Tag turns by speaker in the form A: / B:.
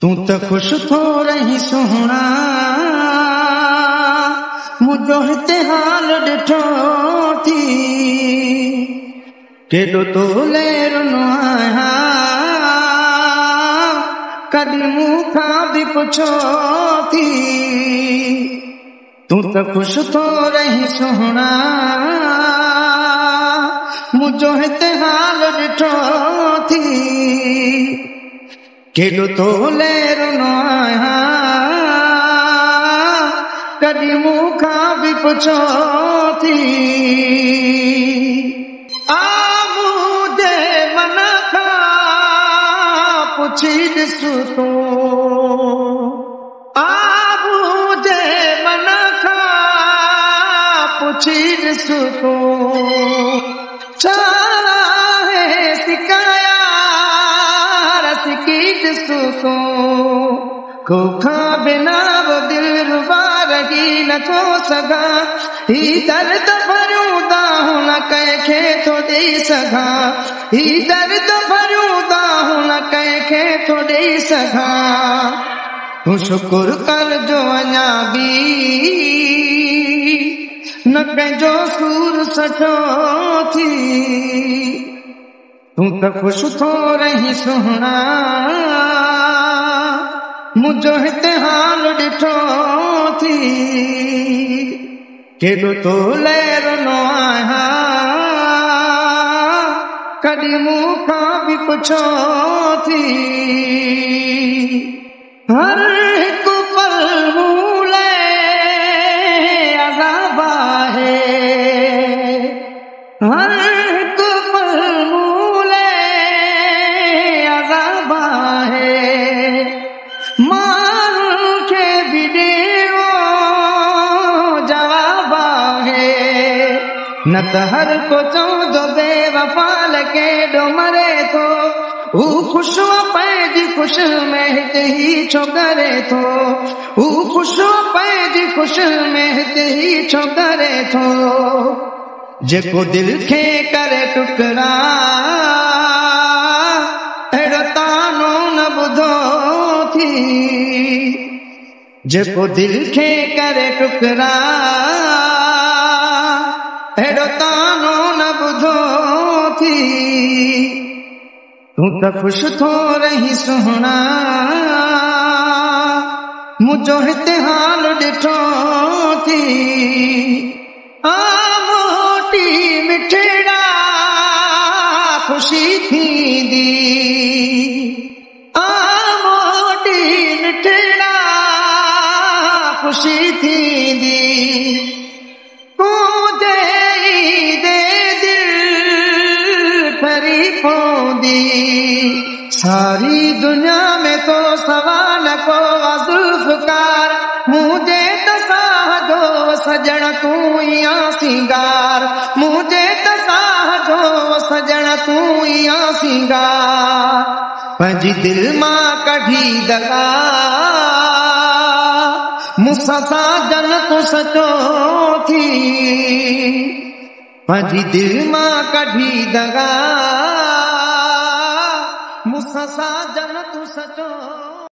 A: तू तो खुश थो रही सोहना मुझो हिते हाल ॾिठो थी केॾो तो लेरनो आहियां कॾहिं मूंखां बि पुछो थी तू तो खुश थो रही सोहना मुझो हिते हाल ॾिठो थी केॾो तो लेरनो आहियां कॾहिं मूंखां बि पुछो थी मुंहिंजे मन खां पुछी ॾिस तूं मुंहिंजे मन खां पुछी ॾिस तूं छा आहे सिकाया खोखा बिना वो दिल रुबा रही न थो सघां ही दर्द भरियूं दाहूं न कंहिंखे थो ॾेई सघां ही दर्द भरियूं दाहूं न कंहिंखे थो ॾेई सघां तूं शुकुर कर जो अञा बि न कंहिंजो सूर सठो थी तू तो खुश थो रही सोहना मुझो हिते हाल ॾिठो थी केॾो तो लेरनो आहियां कॾहिं मूंखां बि पुछो थी हर हिकु पल मूं लाइ अज़ाब आहे हर हिकु पल मूं लाइ अज़ाब आहे माण्हुनि खे बि ॾियो जवाब आहे न त हर को चवंदो बेवफा केॾो मरे थो हू ख़ुशि पंहिंजी ख़ुशि में हिते ई छो करे थो हू ख़ुशि पंहिंजी ख़ुशि में हिते ई छो करे थो जेको दिलि खे करे टुकड़ा अहिड़ो तानो न ॿुधो थी जेको दिलि खे करे टुकड़ा अहिड़ो तानो न ॿुधो थी तू तो खुश थो रही सोहना मुझो हिते हाल ॾिठो थी मोटी मिठड़ा ख़ुशी थींदी मोटी मिठड़ा ख़ुशी थींदी सारी दुनिया में तो सवाल को जुल्फकार मुझे तो साहजो सजण तू ही सिंगार मुझे तो साहजो सजण तू ही सिंगार पंहिंजी दिल मां कढी दगा मूंसां साजन तूं सचो थी पंहिंजी दिल मां कढी दगा मूंसां साजन तूं सचो